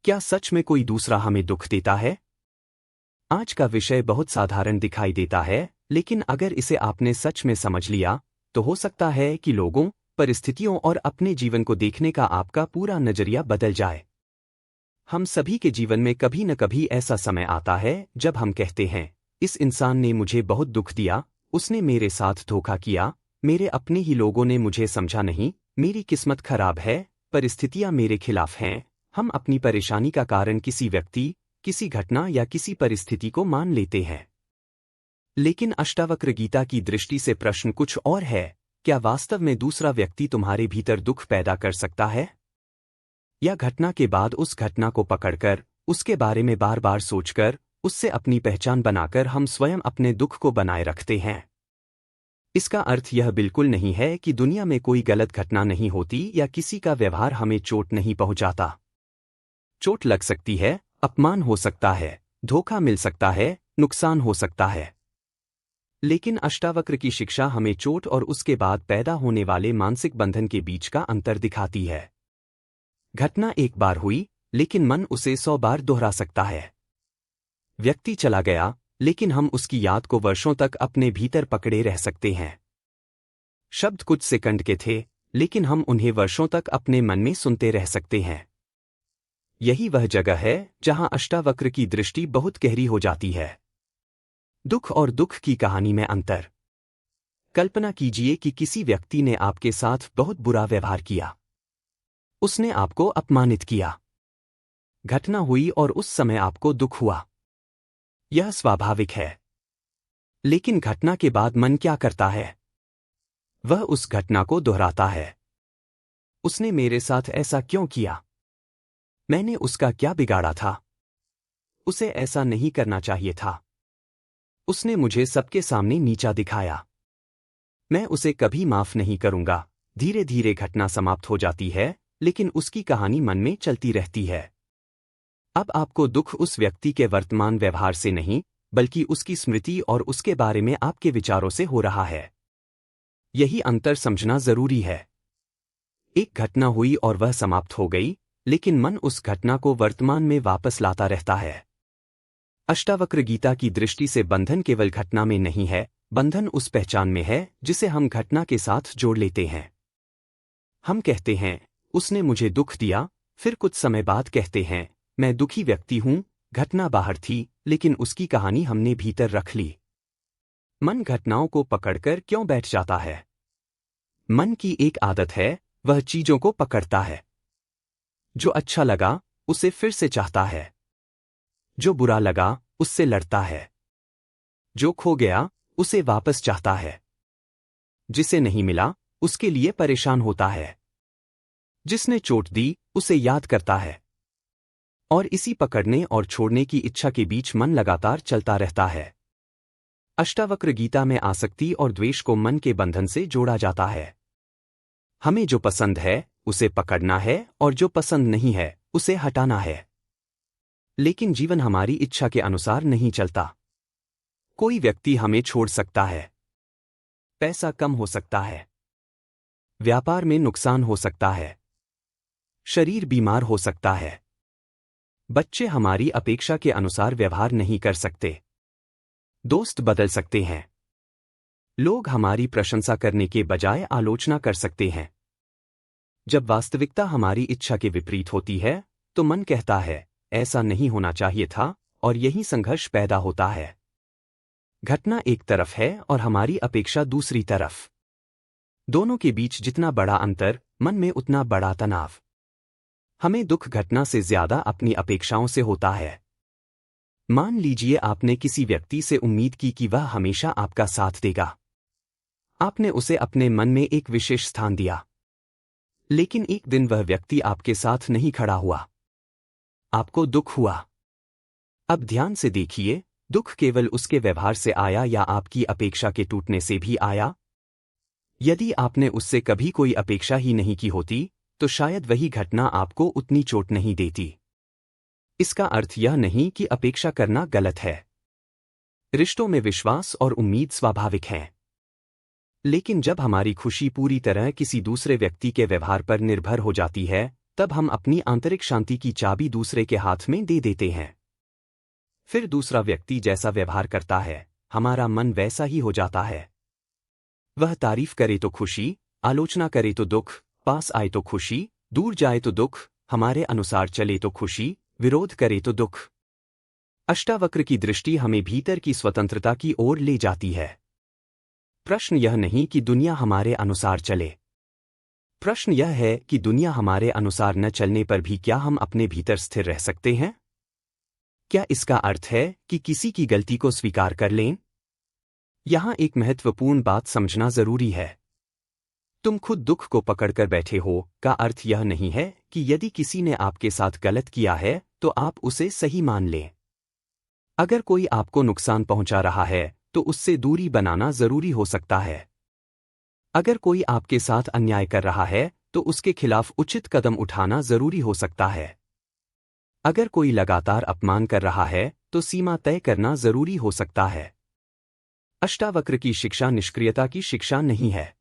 क्या सच में कोई दूसरा हमें दुख देता है? आज का विषय बहुत साधारण दिखाई देता है, लेकिन अगर इसे आपने सच में समझ लिया, तो हो सकता है कि लोगों, परिस्थितियों और अपने जीवन को देखने का आपका पूरा नजरिया बदल जाए। हम सभी के जीवन में कभी न कभी ऐसा समय आता है जब हम कहते हैं, इस इंसान ने मुझे बहुत दुख दिया, उसने मेरे साथ धोखा किया, मेरे अपने ही लोगों ने मुझे समझा नहीं, मेरी किस्मत खराब है, परिस्थितियां मेरे खिलाफ हैं। हम अपनी परेशानी का कारण किसी व्यक्ति, किसी घटना या किसी परिस्थिति को मान लेते हैं। लेकिन अष्टावक्र गीता की दृष्टि से प्रश्न कुछ और है। क्या वास्तव में दूसरा व्यक्ति तुम्हारे भीतर दुख पैदा कर सकता है? या घटना के बाद उस घटना को पकड़कर, उसके बारे में बार बार सोचकर, उससे अपनी पहचान बनाकर हम स्वयं अपने दुख को बनाए रखते हैं? इसका अर्थ यह बिल्कुल नहीं है कि दुनिया में कोई गलत घटना नहीं होती या किसी का व्यवहार हमें चोट नहीं पहुंचाता। चोट लग सकती है, अपमान हो सकता है, धोखा मिल सकता है, नुकसान हो सकता है। लेकिन अष्टावक्र की शिक्षा हमें चोट और उसके बाद पैदा होने वाले मानसिक बंधन के बीच का अंतर दिखाती है। घटना एक बार हुई, लेकिन मन उसे 100 बार दोहरा सकता है। व्यक्ति चला गया, लेकिन हम उसकी याद को वर्षों तक अपने भीतर पकड़े रह सकते हैं। शब्द कुछ सेकंड के थे, लेकिन हम उन्हें वर्षों तक अपने मन में सुनते रह सकते हैं। यही वह जगह है जहां अष्टावक्र की दृष्टि बहुत गहरी हो जाती है। दुख और दुख की कहानी में अंतर। कल्पना कीजिए कि किसी व्यक्ति ने आपके साथ बहुत बुरा व्यवहार किया। उसने आपको अपमानित किया। घटना हुई और उस समय आपको दुख हुआ। यह स्वाभाविक है। लेकिन घटना के बाद मन क्या करता है? वह उस घटना को दोहराता है। उसने मेरे साथ ऐसा क्यों किया? मैंने उसका क्या बिगाड़ा था? उसे ऐसा नहीं करना चाहिए था। उसने मुझे सबके सामने नीचा दिखाया। मैं उसे कभी माफ नहीं करूंगा। धीरे धीरे घटना समाप्त हो जाती है, लेकिन उसकी कहानी मन में चलती रहती है। अब आपको दुख उस व्यक्ति के वर्तमान व्यवहार से नहीं, बल्कि उसकी स्मृति और उसके बारे में आपके विचारों से हो रहा है। यही अंतर समझना जरूरी है। एक घटना हुई और वह समाप्त हो गई, लेकिन मन उस घटना को वर्तमान में वापस लाता रहता है। अष्टावक्र गीता की दृष्टि से बंधन केवल घटना में नहीं है, बंधन उस पहचान में है जिसे हम घटना के साथ जोड़ लेते हैं। हम कहते हैं, उसने मुझे दुख दिया, फिर कुछ समय बाद कहते हैं, मैं दुखी व्यक्ति हूं, घटना बाहर थी, लेकिन उसकी कहानी हमने भीतर रख ली। मन घटनाओं को पकड़कर क्यों बैठ जाता है? मन की एक आदत है, वह चीजों को पकड़ता है। जो अच्छा लगा, उसे फिर से चाहता है। जो बुरा लगा, उससे लड़ता है। जो खो गया, उसे वापस चाहता है। जिसे नहीं मिला, उसके लिए परेशान होता है। जिसने चोट दी, उसे याद करता है। और इसी पकड़ने और छोड़ने की इच्छा के बीच मन लगातार चलता रहता है। अष्टावक्र गीता में आसक्ति और द्वेष को मन के बंधन से जोड़ा जाता है। हमें जो पसंद है, उसे पकड़ना है, और जो पसंद नहीं है, उसे हटाना है। लेकिन जीवन हमारी इच्छा के अनुसार नहीं चलता। कोई व्यक्ति हमें छोड़ सकता है। पैसा कम हो सकता है। व्यापार में नुकसान हो सकता है। शरीर बीमार हो सकता है। बच्चे हमारी अपेक्षा के अनुसार व्यवहार नहीं कर सकते। दोस्त बदल सकते हैं। लोग हमारी प्रशंसा करने के बजाय आलोचना कर सकते हैं। जब वास्तविकता हमारी इच्छा के विपरीत होती है, तो मन कहता है, ऐसा नहीं होना चाहिए था, और यही संघर्ष पैदा होता है। घटना एक तरफ है और हमारी अपेक्षा दूसरी तरफ। दोनों के बीच जितना बड़ा अंतर, मन में उतना बड़ा तनाव। हमें दुख घटना से ज्यादा अपनी अपेक्षाओं से होता है। मान लीजिए आपने किसी व्यक्ति से उम्मीद की कि वह हमेशा आपका साथ देगा। आपने उसे अपने मन में एक विशेष स्थान दिया। लेकिन एक दिन वह व्यक्ति आपके साथ नहीं खड़ा हुआ। आपको दुख हुआ। अब ध्यान से देखिए, दुख केवल उसके व्यवहार से आया या आपकी अपेक्षा के टूटने से भी आया? यदि आपने उससे कभी कोई अपेक्षा ही नहीं की होती, तो शायद वही घटना आपको उतनी चोट नहीं देती। इसका अर्थ यह नहीं कि अपेक्षा करना गलत है। रिश्तों में विश्वास और उम्मीद स्वाभाविक हैं। लेकिन जब हमारी खुशी पूरी तरह किसी दूसरे व्यक्ति के व्यवहार पर निर्भर हो जाती है, तब हम अपनी आंतरिक शांति की चाबी दूसरे के हाथ में दे देते हैं। फिर दूसरा व्यक्ति जैसा व्यवहार करता है, हमारा मन वैसा ही हो जाता है। वह तारीफ करे तो खुशी, आलोचना करे तो दुख, पास आए तो खुशी, दूर जाए तो दुख, हमारे अनुसार चले तो खुशी, विरोध करे तो दुख। अष्टावक्र की दृष्टि हमें भीतर की स्वतंत्रता की ओर ले जाती है। प्रश्न यह नहीं कि दुनिया हमारे अनुसार चले। प्रश्न यह है कि दुनिया हमारे अनुसार न चलने पर भी क्या हम अपने भीतर स्थिर रह सकते हैं? क्या इसका अर्थ है कि किसी की गलती को स्वीकार कर लें? यहां एक महत्वपूर्ण बात समझना जरूरी है। तुम खुद दुख को पकड़कर बैठे हो का अर्थ यह नहीं है कि यदि किसी ने आपके साथ गलत किया है तो आप उसे सही मान लें। अगर कोई आपको नुकसान पहुंचा रहा है तो उससे दूरी बनाना जरूरी हो सकता है। अगर कोई आपके साथ अन्याय कर रहा है तो उसके खिलाफ उचित कदम उठाना जरूरी हो सकता है। अगर कोई लगातार अपमान कर रहा है तो सीमा तय करना जरूरी हो सकता है। अष्टावक्र की शिक्षा निष्क्रियता की शिक्षा नहीं है,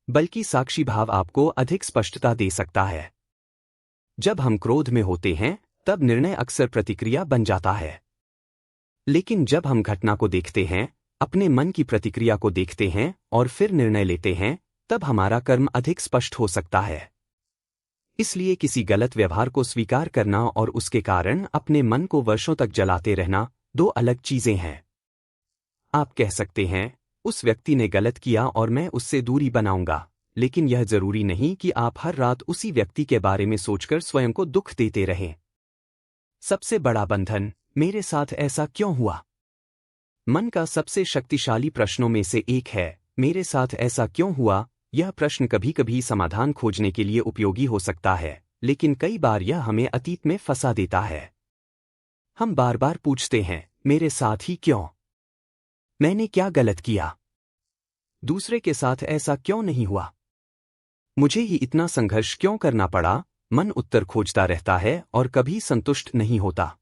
बल्कि साक्षी भाव आपको अधिक स्पष्टता दे सकता है। जब हम क्रोध में होते हैं तब निर्णय अक्सर प्रतिक्रिया बन जाता है, लेकिन जब हम घटना को देखते हैं, अपने मन की प्रतिक्रिया को देखते हैं और फिर निर्णय लेते हैं, तब हमारा कर्म अधिक स्पष्ट हो सकता है। इसलिए किसी गलत व्यवहार को स्वीकार करना और उसके कारण अपने मन को वर्षों तक जलाते रहना दो अलग चीजें हैं। आप कह सकते हैं, उस व्यक्ति ने गलत किया और मैं उससे दूरी बनाऊंगा, लेकिन यह जरूरी नहीं कि आप हर रात उसी व्यक्ति के बारे में सोचकर स्वयं को दुख देते रहें। सबसे बड़ा बंधन, मेरे साथ ऐसा क्यों हुआ? मन का सबसे शक्तिशाली प्रश्नों में से एक है, मेरे साथ ऐसा क्यों हुआ? यह प्रश्न कभी कभी समाधान खोजने के लिए उपयोगी हो सकता है, लेकिन कई बार यह हमें अतीत में फंसा देता है। हम बार बार पूछते हैं, मेरे साथ ही क्यों? मैंने क्या गलत किया? दूसरे के साथ ऐसा क्यों नहीं हुआ? मुझे ही इतना संघर्ष क्यों करना पड़ा? मन उत्तर खोजता रहता है और कभी संतुष्ट नहीं होता।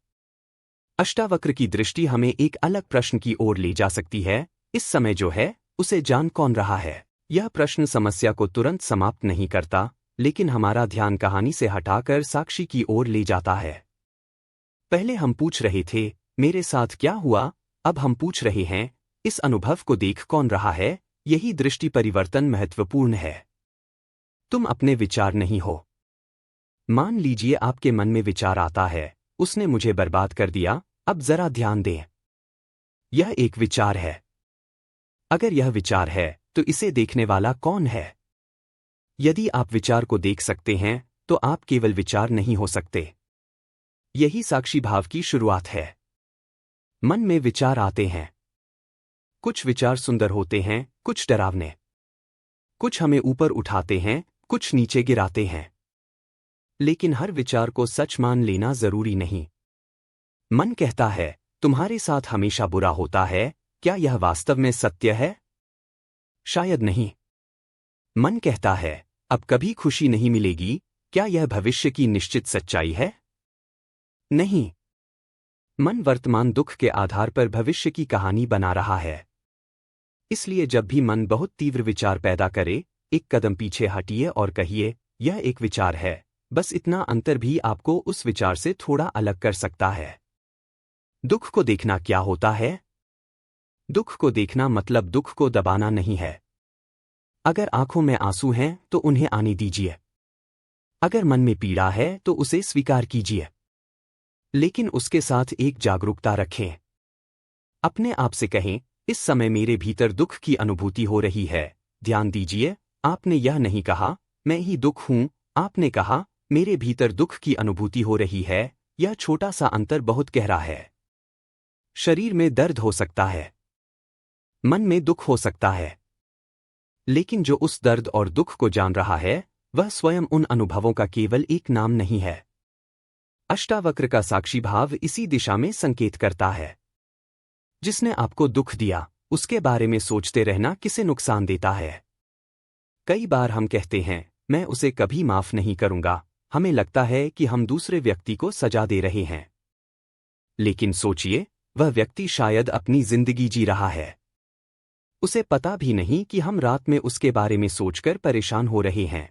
अष्टावक्र की दृष्टि हमें एक अलग प्रश्न की ओर ले जा सकती है, इस समय जो है उसे जान कौन रहा है? यह प्रश्न समस्या को तुरंत समाप्त नहीं करता, लेकिन हमारा ध्यान कहानी से हटाकर साक्षी की ओर ले जाता है। पहले हम पूछ रहे थे, मेरे साथ क्या हुआ? अब हम पूछ रहे हैं, इस अनुभव को देख कौन रहा है? यही दृष्टि परिवर्तन महत्वपूर्ण है। तुम अपने विचार नहीं हो। मान लीजिए आपके मन में विचार आता है, उसने मुझे बर्बाद कर दिया। अब जरा ध्यान दें। यह एक विचार है। अगर यह विचार है तो इसे देखने वाला कौन है? यदि आप विचार को देख सकते हैं तो आप केवल विचार नहीं हो सकते। यही साक्षी भाव की शुरुआत है। मन में विचार आते हैं। कुछ विचार सुंदर होते हैं, कुछ डरावने। कुछ हमें ऊपर उठाते हैं, कुछ नीचे गिराते हैं। लेकिन हर विचार को सच मान लेना जरूरी नहीं। मन कहता है, तुम्हारे साथ हमेशा बुरा होता है। क्या यह वास्तव में सत्य है? शायद नहीं। मन कहता है, अब कभी खुशी नहीं मिलेगी। क्या यह भविष्य की निश्चित सच्चाई है? नहीं। मन वर्तमान दुख के आधार पर भविष्य की कहानी बना रहा है। इसलिए जब भी मन बहुत तीव्र विचार पैदा करे, एक कदम पीछे हटिए और कहिए, यह एक विचार है। बस इतना अंतर भी आपको उस विचार से थोड़ा अलग कर सकता है। दुख को देखना क्या होता है? दुख को देखना मतलब दुख को दबाना नहीं है। अगर आंखों में आंसू हैं तो उन्हें आने दीजिए। अगर मन में पीड़ा है तो उसे स्वीकार कीजिए, लेकिन उसके साथ एक जागरूकता रखें। अपने आप से कहें, इस समय मेरे भीतर दुख की अनुभूति हो रही है। ध्यान दीजिए, आपने यह नहीं कहा, मैं ही दुख हूं। आपने कहा, मेरे भीतर दुख की अनुभूति हो रही है। यह छोटा सा अंतर बहुत गहरा है। शरीर में दर्द हो सकता है, मन में दुख हो सकता है, लेकिन जो उस दर्द और दुख को जान रहा है, वह स्वयं उन अनुभवों का केवल एक नाम नहीं है। अष्टावक्र का साक्षी भाव इसी दिशा में संकेत करता है। जिसने आपको दुख दिया, उसके बारे में सोचते रहना किसे नुकसान देता है? कई बार हम कहते हैं, मैं उसे कभी माफ नहीं करूंगा। हमें लगता है कि हम दूसरे व्यक्ति को सजा दे रहे हैं। लेकिन सोचिए, वह व्यक्ति शायद अपनी जिंदगी जी रहा है। उसे पता भी नहीं कि हम रात में उसके बारे में सोचकर परेशान हो रहे हैं।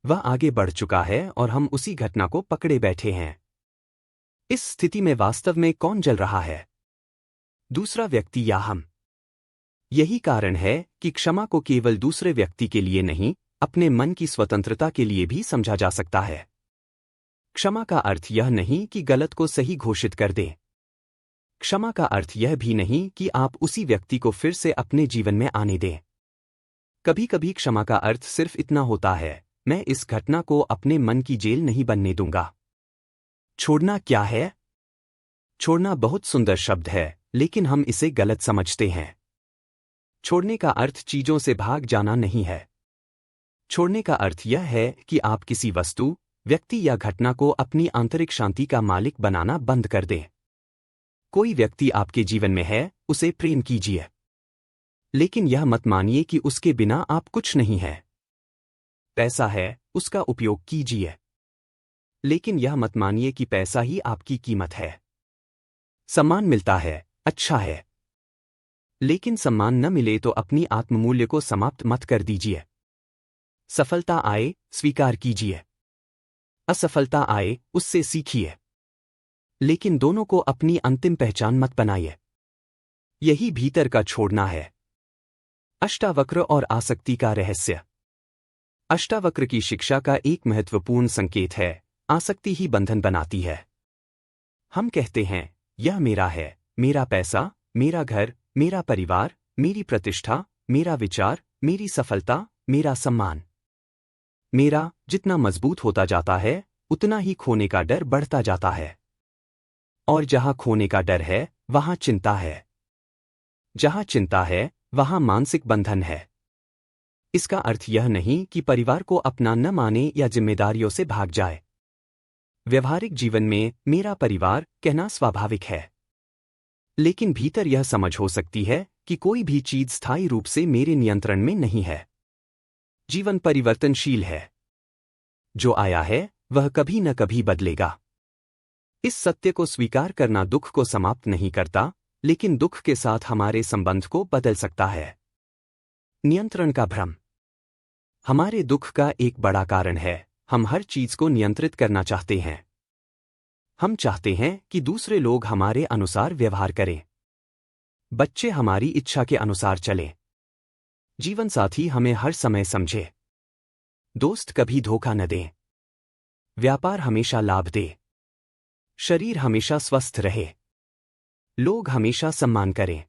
वह आगे बढ़ चुका है और हम उसी घटना को पकड़े बैठे हैं। इस स्थिति में वास्तव में कौन जल रहा है, दूसरा व्यक्ति या हम? यही कारण है कि क्षमा को केवल दूसरे व्यक्ति के लिए नहीं, अपने मन की स्वतंत्रता के लिए भी समझा जा सकता है। क्षमा का अर्थ यह नहीं कि गलत को सही घोषित कर दें। क्षमा का अर्थ यह भी नहीं कि आप उसी व्यक्ति को फिर से अपने जीवन में आने दें। कभी कभी क्षमा का अर्थ सिर्फ इतना होता है, मैं इस घटना को अपने मन की जेल नहीं बनने दूंगा। छोड़ना क्या है? छोड़ना बहुत सुंदर शब्द है, लेकिन हम इसे गलत समझते हैं। छोड़ने का अर्थ चीजों से भाग जाना नहीं है। छोड़ने का अर्थ यह है कि आप किसी वस्तु, व्यक्ति या घटना को अपनी आंतरिक शांति का मालिक बनाना बंद कर दें। कोई व्यक्ति आपके जीवन में है, उसे प्रेम कीजिए, लेकिन यह मत मानिए कि उसके बिना आप कुछ नहीं हैं। पैसा है, उसका उपयोग कीजिए, लेकिन यह मत मानिए कि पैसा ही आपकी कीमत है। सम्मान मिलता है, अच्छा है, लेकिन सम्मान न मिले तो अपनी आत्ममूल्य को समाप्त मत कर दीजिए। सफलता आए, स्वीकार कीजिए। असफलता आए, उससे सीखिए, लेकिन दोनों को अपनी अंतिम पहचान मत बनाइए। यही भीतर का छोड़ना है। अष्टावक्र और आसक्ति का रहस्य। अष्टावक्र की शिक्षा का एक महत्वपूर्ण संकेत है, आसक्ति ही बंधन बनाती है। हम कहते हैं, यह मेरा है, मेरा पैसा, मेरा घर, मेरा परिवार, मेरी प्रतिष्ठा, मेरा विचार, मेरी सफलता, मेरा सम्मान। मेरा जितना मजबूत होता जाता है, उतना ही खोने का डर बढ़ता जाता है। और जहां खोने का डर है, वहां चिंता है। जहां चिंता है, वहां मानसिक बंधन है। इसका अर्थ यह नहीं कि परिवार को अपना न माने या जिम्मेदारियों से भाग जाए। व्यवहारिक जीवन में मेरा परिवार कहना स्वाभाविक है, लेकिन भीतर यह समझ हो सकती है कि कोई भी चीज स्थायी रूप से मेरे नियंत्रण में नहीं है। जीवन परिवर्तनशील है। जो आया है, वह कभी न कभी बदलेगा। इस सत्य को स्वीकार करना दुख को समाप्त नहीं करता, लेकिन दुख के साथ हमारे संबंध को बदल सकता है। नियंत्रण का भ्रम हमारे दुख का एक बड़ा कारण है। हम हर चीज को नियंत्रित करना चाहते हैं। हम चाहते हैं कि दूसरे लोग हमारे अनुसार व्यवहार करें, बच्चे हमारी इच्छा के अनुसार चलें, जीवनसाथी हमें हर समय समझे, दोस्त कभी धोखा न दें, व्यापार हमेशा लाभ दे, शरीर हमेशा स्वस्थ रहे, लोग हमेशा सम्मान करें।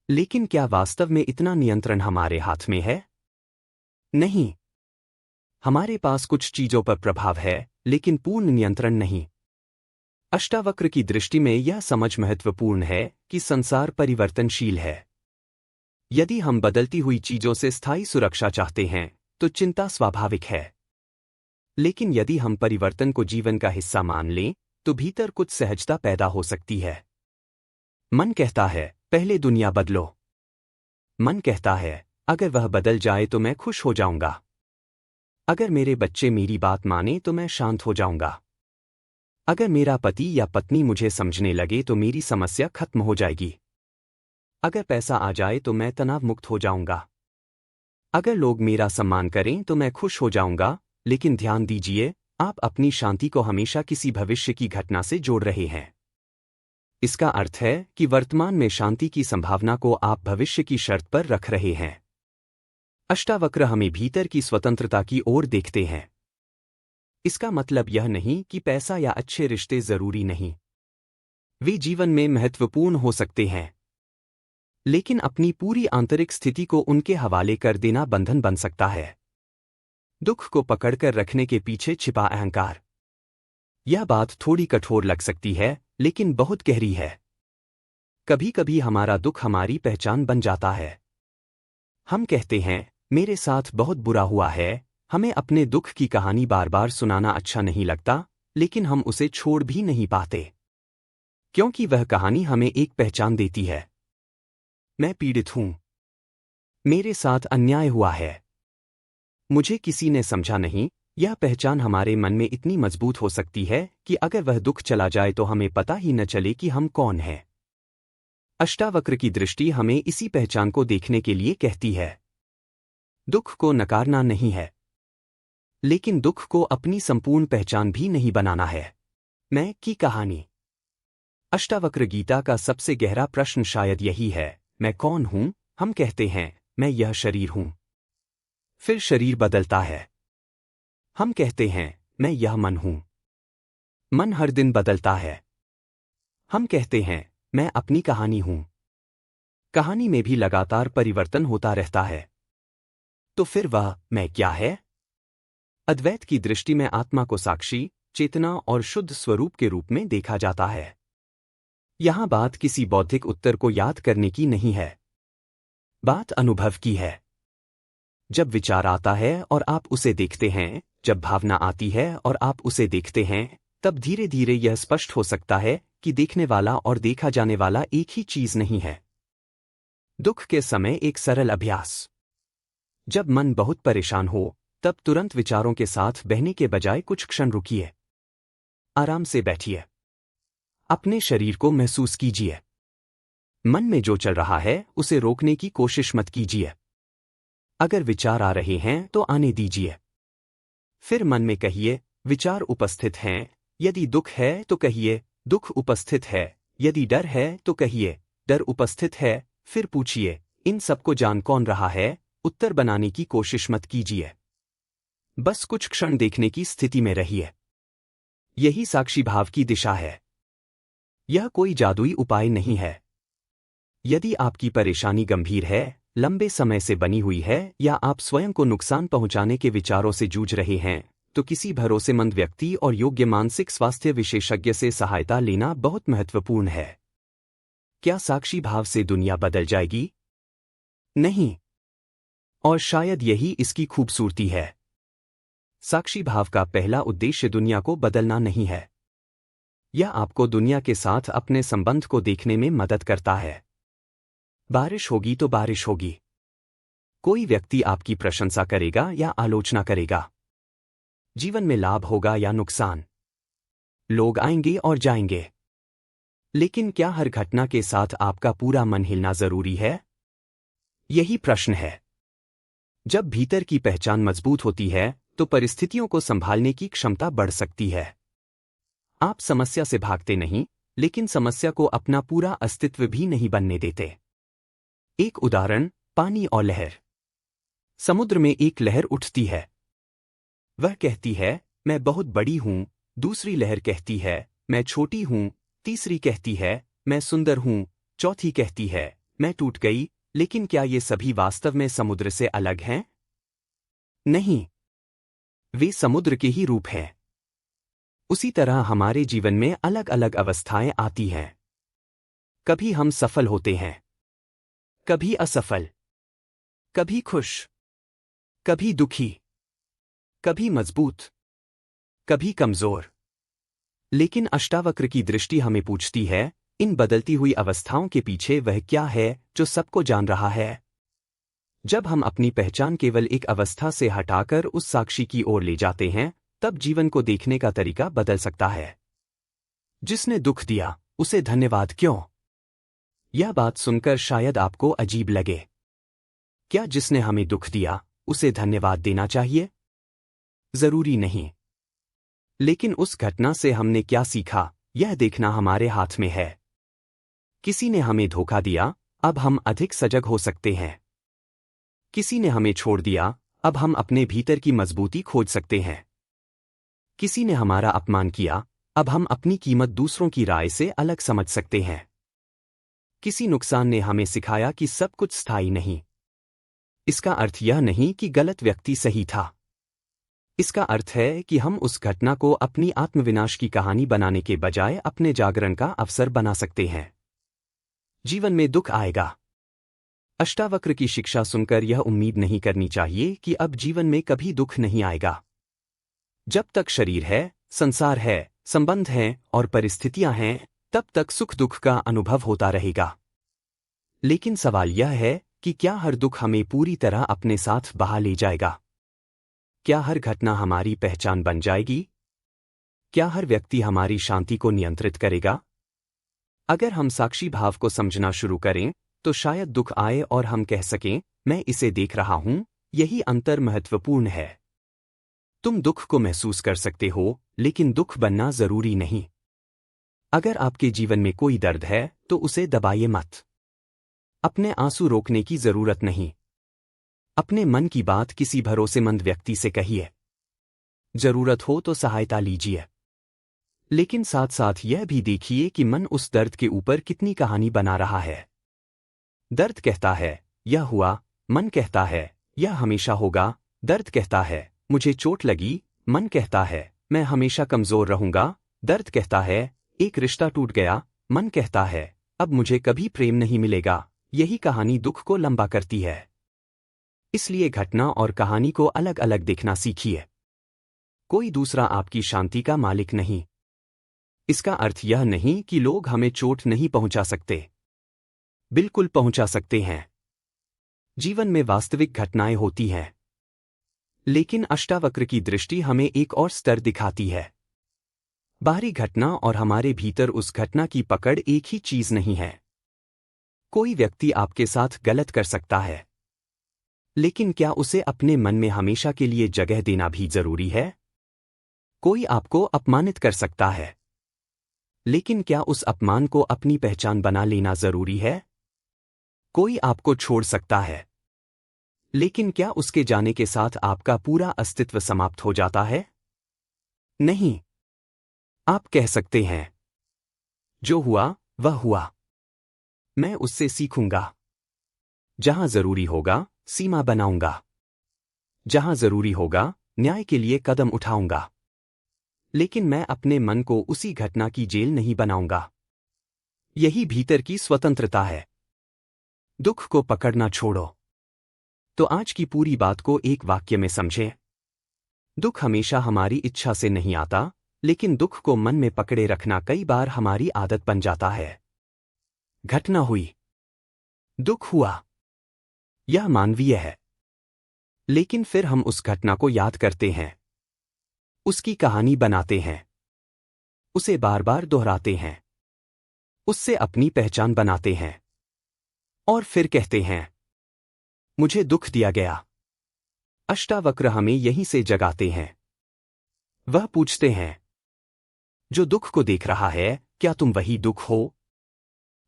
लेकिन क्या वास्तव में इतना नियंत्रण हमारे हाथ में है? नहीं। हमारे पास कुछ चीजों पर प्रभाव है, लेकिन पूर्ण नियंत्रण नहीं। अष्टावक्र की दृष्टि में यह समझ महत्वपूर्ण है कि संसार परिवर्तनशील है। यदि हम बदलती हुई चीजों से स्थायी सुरक्षा चाहते हैं, तो चिंता स्वाभाविक है। लेकिन यदि हम परिवर्तन को जीवन का हिस्सा मान लें, तो भीतर कुछ सहजता पैदा हो सकती है। मन कहता है, पहले दुनिया बदलो। मन कहता है, अगर वह बदल जाए तो मैं खुश हो जाऊंगा। अगर मेरे बच्चे मेरी बात माने तो मैं शांत हो जाऊंगा। अगर मेरा पति या पत्नी मुझे समझने लगे तो मेरी समस्या खत्म हो जाएगी। अगर पैसा आ जाए तो मैं तनाव मुक्त हो जाऊंगा। अगर लोग मेरा सम्मान करें तो मैं खुश हो जाऊंगा। लेकिन ध्यान दीजिए, आप अपनी शांति को हमेशा किसी भविष्य की घटना से जोड़ रहे हैं। इसका अर्थ है कि वर्तमान में शांति की संभावना को आप भविष्य की शर्त पर रख रहे हैं। अष्टावक्र हमें भीतर की स्वतंत्रता की ओर देखते हैं। इसका मतलब यह नहीं कि पैसा या अच्छे रिश्ते जरूरी नहीं। वे जीवन में महत्वपूर्ण हो सकते हैं, लेकिन अपनी पूरी आंतरिक स्थिति को उनके हवाले कर देना बंधन बन सकता है। दुख को पकड़कर रखने के पीछे छिपा अहंकार। यह बात थोड़ी कठोर लग सकती है, लेकिन बहुत गहरी है। कभी कभी हमारा दुख हमारी पहचान बन जाता है। हम कहते हैं, मेरे साथ बहुत बुरा हुआ है। हमें अपने दुख की कहानी बार बार सुनाना अच्छा नहीं लगता, लेकिन हम उसे छोड़ भी नहीं पाते, क्योंकि वह कहानी हमें एक पहचान देती है। मैं पीड़ित हूं। मेरे साथ अन्याय हुआ है। मुझे किसी ने समझा नहीं। यह पहचान हमारे मन में इतनी मजबूत हो सकती है कि अगर वह दुख चला जाए तो हमें पता ही न चले कि हम कौन हैं। अष्टावक्र की दृष्टि हमें इसी पहचान को देखने के लिए कहती है। दुख को नकारना नहीं है, लेकिन दुख को अपनी संपूर्ण पहचान भी नहीं बनाना है। मैं की कहानी। अष्टावक्र गीता का सबसे गहरा प्रश्न शायद यही है, मैं कौन हूं? हम कहते हैं, मैं यह शरीर हूं। फिर शरीर बदलता है। हम कहते हैं, मैं यह मन हूं। मन हर दिन बदलता है। हम कहते हैं, मैं अपनी कहानी हूं। कहानी में भी लगातार परिवर्तन होता रहता है। तो फिर वह मैं क्या है? अद्वैत की दृष्टि में आत्मा को साक्षी, चेतना और शुद्ध स्वरूप के रूप में देखा जाता है। यहां बात किसी बौद्धिक उत्तर को याद करने की नहीं है। बात अनुभव की है। जब विचार आता है और आप उसे देखते हैं, जब भावना आती है और आप उसे देखते हैं, तब धीरे धीरे यह स्पष्ट हो सकता है कि देखने वाला और देखा जाने वाला एक ही चीज नहीं है। दुख के समय एक सरल अभ्यास। जब मन बहुत परेशान हो, तब तुरंत विचारों के साथ बहने के बजाय कुछ क्षण रुकिए। आराम से बैठिए। अपने शरीर को महसूस कीजिए। मन में जो चल रहा है उसे रोकने की कोशिश मत कीजिए। अगर विचार आ रहे हैं तो आने दीजिए। फिर मन में कहिए, विचार उपस्थित हैं। यदि दुख है तो कहिए, दुख उपस्थित है। यदि डर है तो कहिए, डर उपस्थित है। फिर पूछिए, इन सबको जान कौन रहा है? उत्तर बनाने की कोशिश मत कीजिए। बस कुछ क्षण देखने की स्थिति में रहिए। यही साक्षी भाव की दिशा है। यह कोई जादुई उपाय नहीं है। यदि आपकी परेशानी गंभीर है, लंबे समय से बनी हुई है, या आप स्वयं को नुकसान पहुंचाने के विचारों से जूझ रहे हैं, तो किसी भरोसेमंद व्यक्ति और योग्य मानसिक स्वास्थ्य विशेषज्ञ से सहायता लेना बहुत महत्वपूर्ण है। क्या साक्षी भाव से दुनिया बदल जाएगी? नहीं। और शायद यही इसकी खूबसूरती है। साक्षी भाव का पहला उद्देश्य दुनिया को बदलना नहीं है। यह आपको दुनिया के साथ अपने संबंध को देखने में मदद करता है। बारिश होगी तो बारिश होगी। कोई व्यक्ति आपकी प्रशंसा करेगा या आलोचना करेगा। जीवन में लाभ होगा या नुकसान। लोग आएंगे और जाएंगे। लेकिन क्या हर घटना के साथ आपका पूरा मन हिलना जरूरी है? यही प्रश्न है। जब भीतर की पहचान मजबूत होती है, तो परिस्थितियों को संभालने की क्षमता बढ़ सकती है। आप समस्या से भागते नहीं, लेकिन समस्या को अपना पूरा अस्तित्व भी नहीं बनने देते। एक उदाहरण, पानी और लहर। समुद्र में एक लहर उठती है। वह कहती है, मैं बहुत बड़ी हूं। दूसरी लहर कहती है, मैं छोटी हूं। तीसरी कहती है, मैं सुंदर हूं। चौथी कहती है, मैं टूट गई। लेकिन क्या ये सभी वास्तव में समुद्र से अलग हैं? नहीं। वे समुद्र के ही रूप हैं। उसी तरह हमारे जीवन में अलग अलग अवस्थाएं आती हैं। कभी हम सफल होते हैं, कभी असफल, कभी खुश, कभी दुखी, कभी मजबूत, कभी कमजोर। लेकिन अष्टावक्र की दृष्टि हमें पूछती है, इन बदलती हुई अवस्थाओं के पीछे वह क्या है जो सबको जान रहा है? जब हम अपनी पहचान केवल एक अवस्था से हटाकर उस साक्षी की ओर ले जाते हैं, तब जीवन को देखने का तरीका बदल सकता है। जिसने दुख दिया, उसे धन्यवाद क्यों? यह बात सुनकर शायद आपको अजीब लगे। क्या जिसने हमें दुख दिया, उसे धन्यवाद देना चाहिए? जरूरी नहीं। लेकिन उस घटना से हमने क्या सीखा, यह देखना हमारे हाथ में है। किसी ने हमें धोखा दिया, अब हम अधिक सजग हो सकते हैं। किसी ने हमें छोड़ दिया, अब हम अपने भीतर की मजबूती खोज सकते हैं। किसी ने हमारा अपमान किया, अब हम अपनी कीमत दूसरों की राय से अलग समझ सकते हैं। किसी नुकसान ने हमें सिखाया कि सब कुछ स्थायी नहीं। इसका अर्थ यह नहीं कि गलत व्यक्ति सही था। इसका अर्थ है कि हम उस घटना को अपनी आत्मविनाश की कहानी बनाने के बजाय अपने जागरण का अवसर बना सकते हैं। जीवन में दुख आएगा। अष्टावक्र की शिक्षा सुनकर यह उम्मीद नहीं करनी चाहिए कि अब जीवन में कभी दुख नहीं आएगा। जब तक शरीर है, संसार है, संबंध हैं और परिस्थितियां हैं, तब तक सुख दुख का अनुभव होता रहेगा। लेकिन सवाल यह है कि क्या हर दुख हमें पूरी तरह अपने साथ बहा ले जाएगा? क्या हर घटना हमारी पहचान बन जाएगी? क्या हर व्यक्ति हमारी शांति को नियंत्रित करेगा? अगर हम साक्षी भाव को समझना शुरू करें, तो शायद दुख आए और हम कह सकें, मैं इसे देख रहा हूं। यही अंतर महत्वपूर्ण है। तुम दुख को महसूस कर सकते हो, लेकिन दुख बनना जरूरी नहीं। अगर आपके जीवन में कोई दर्द है तो उसे दबाइए मत। अपने आंसू रोकने की जरूरत नहीं। अपने मन की बात किसी भरोसेमंद व्यक्ति से कहिए। जरूरत हो तो सहायता लीजिए। लेकिन साथ साथ यह भी देखिए कि मन उस दर्द के ऊपर कितनी कहानी बना रहा है। दर्द कहता है यह हुआ, मन कहता है यह हमेशा होगा। दर्द कहता है मुझे चोट लगी, मन कहता है मैं हमेशा कमजोर रहूंगा। दर्द कहता है एक रिश्ता टूट गया, मन कहता है अब मुझे कभी प्रेम नहीं मिलेगा। यही कहानी दुख को लंबा करती है। इसलिए घटना और कहानी को अलग अलग देखना सीखिए। कोई दूसरा आपकी शांति का मालिक नहीं। इसका अर्थ यह नहीं कि लोग हमें चोट नहीं पहुंचा सकते। बिल्कुल पहुंचा सकते हैं। जीवन में वास्तविक घटनाएं होती हैं। लेकिन अष्टावक्र की दृष्टि हमें एक और स्तर दिखाती है। बाहरी घटना और हमारे भीतर उस घटना की पकड़ एक ही चीज नहीं है। कोई व्यक्ति आपके साथ गलत कर सकता है, लेकिन क्या उसे अपने मन में हमेशा के लिए जगह देना भी जरूरी है? कोई आपको अपमानित कर सकता है, लेकिन क्या उस अपमान को अपनी पहचान बना लेना जरूरी है? कोई आपको छोड़ सकता है, लेकिन क्या उसके जाने के साथ आपका पूरा अस्तित्व समाप्त हो जाता है? नहीं। आप कह सकते हैं जो हुआ वह हुआ, मैं उससे सीखूंगा। जहां जरूरी होगा सीमा बनाऊंगा। जहां जरूरी होगा न्याय के लिए कदम उठाऊंगा। लेकिन मैं अपने मन को उसी घटना की जेल नहीं बनाऊंगा। यही भीतर की स्वतंत्रता है। दुख को पकड़ना छोड़ो। तो आज की पूरी बात को एक वाक्य में समझें। दुख हमेशा हमारी इच्छा से नहीं आता, लेकिन दुख को मन में पकड़े रखना कई बार हमारी आदत बन जाता है। घटना हुई, दुख हुआ, यह मानवीय है। लेकिन फिर हम उस घटना को याद करते हैं, उसकी कहानी बनाते हैं, उसे बार बार दोहराते हैं, उससे अपनी पहचान बनाते हैं, और फिर कहते हैं मुझे दुख दिया गया। अष्टावक्र हमें यहीं से जगाते हैं। वह पूछते हैं जो दुख को देख रहा है, क्या तुम वही दुख हो?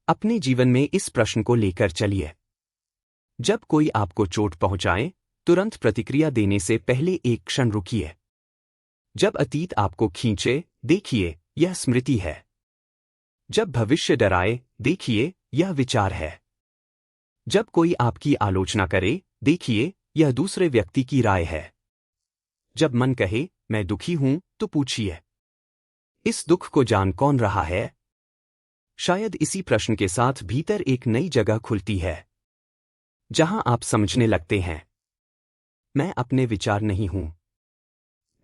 अपने जीवन में इस प्रश्न को लेकर चलिए। जब कोई आपको चोट पहुंचाए, तुरंत प्रतिक्रिया देने से पहले एक क्षण रुकिए। जब अतीत आपको खींचे, देखिए यह स्मृति है। जब भविष्य डराए, देखिए यह विचार है। जब कोई आपकी आलोचना करे, देखिए यह दूसरे व्यक्ति की राय है। जब मन कहे मैं दुखी हूं, तो पूछिए इस दुख को जान कौन रहा है? शायद इसी प्रश्न के साथ भीतर एक नई जगह खुलती है, जहां आप समझने लगते हैं मैं अपने विचार नहीं हूं,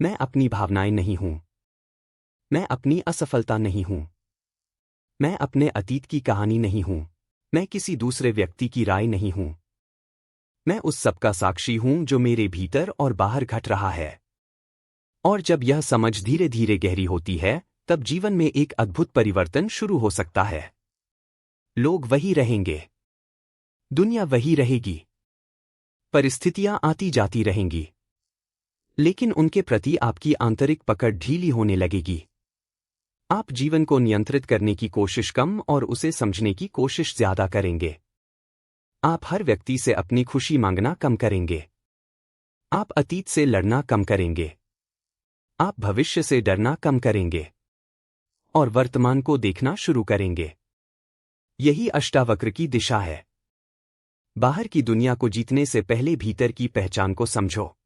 मैं अपनी भावनाएं नहीं हूं, मैं अपनी असफलता नहीं हूं, मैं अपने अतीत की कहानी नहीं हूं, मैं किसी दूसरे व्यक्ति की राय नहीं हूं। मैं उस सब का साक्षी हूं जो मेरे भीतर और बाहर घट रहा है। और जब यह समझ धीरे धीरे गहरी होती है, तब जीवन में एक अद्भुत परिवर्तन शुरू हो सकता है। लोग वही रहेंगे, दुनिया वही रहेगी, परिस्थितियां आती जाती रहेंगी, लेकिन उनके प्रति आपकी आंतरिक पकड़ ढीली होने लगेगी। आप जीवन को नियंत्रित करने की कोशिश कम और उसे समझने की कोशिश ज्यादा करेंगे। आप हर व्यक्ति से अपनी खुशी मांगना कम करेंगे। आप अतीत से लड़ना कम करेंगे। आप भविष्य से डरना कम करेंगे और वर्तमान को देखना शुरू करेंगे। यही अष्टावक्र की दिशा है। बाहर की दुनिया को जीतने से पहले भीतर की पहचान को समझो,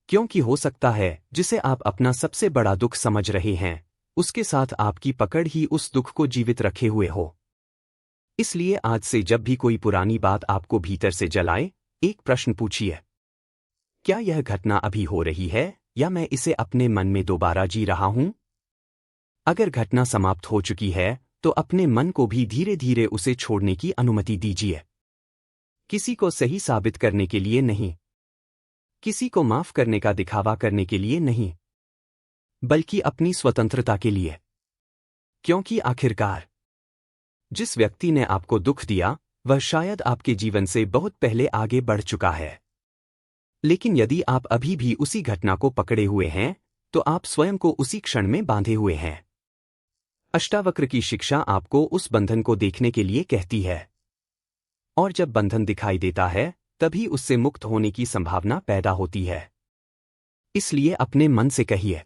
क्योंकि हो सकता है जिसे आप अपना सबसे बड़ा दुख समझ रहे हैं, उसके साथ आपकी पकड़ ही उस दुख को जीवित रखे हुए हो। इसलिए आज से जब भी कोई पुरानी बात आपको भीतर से जलाए, एक प्रश्न पूछिए, क्या यह घटना अभी हो रही है या मैं इसे अपने मन में दोबारा जी रहा हूं? अगर घटना समाप्त हो चुकी है, तो अपने मन को भी धीरे धीरे उसे छोड़ने की अनुमति दीजिए। किसी को सही साबित करने के लिए नहीं, किसी को माफ करने का दिखावा करने के लिए नहीं, बल्कि अपनी स्वतंत्रता के लिए। क्योंकि आखिरकार जिस व्यक्ति ने आपको दुख दिया, वह शायद आपके जीवन से बहुत पहले आगे बढ़ चुका है। लेकिन यदि आप अभी भी उसी घटना को पकड़े हुए हैं, तो आप स्वयं को उसी क्षण में बांधे हुए हैं। अष्टावक्र की शिक्षा आपको उस बंधन को देखने के लिए कहती है, और जब बंधन दिखाई देता है, तभी उससे मुक्त होने की संभावना पैदा होती है। इसलिए अपने मन से कहिए,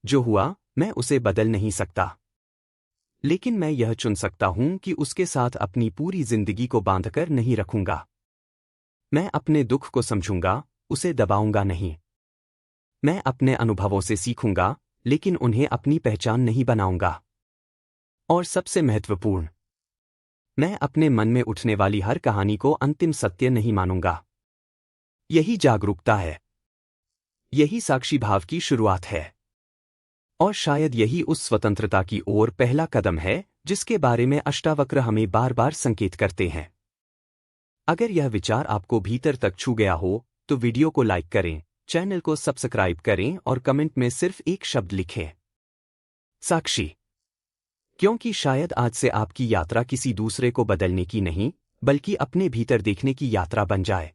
जो हुआ मैं उसे बदल नहीं सकता, लेकिन मैं यह चुन सकता हूं कि उसके साथ अपनी पूरी जिंदगी को बांधकर नहीं रखूंगा। मैं अपने दुख को समझूंगा, उसे दबाऊंगा नहीं। मैं अपने अनुभवों से सीखूंगा, लेकिन उन्हें अपनी पहचान नहीं बनाऊंगा। और सबसे महत्वपूर्ण, मैं अपने मन में उठने वाली हर कहानी को अंतिम सत्य नहीं मानूंगा। यही जागरूकता है। यही साक्षी भाव की शुरुआत है। और शायद यही उस स्वतंत्रता की ओर पहला कदम है, जिसके बारे में अष्टावक्र हमें बार बार संकेत करते हैं। अगर यह विचार आपको भीतर तक छू गया हो, तो वीडियो को लाइक करें, चैनल को सब्सक्राइब करें और कमेंट में सिर्फ एक शब्द लिखें, साक्षी। क्योंकि शायद आज से आपकी यात्रा किसी दूसरे को बदलने की नहीं, बल्कि अपने भीतर देखने की यात्रा बन जाए।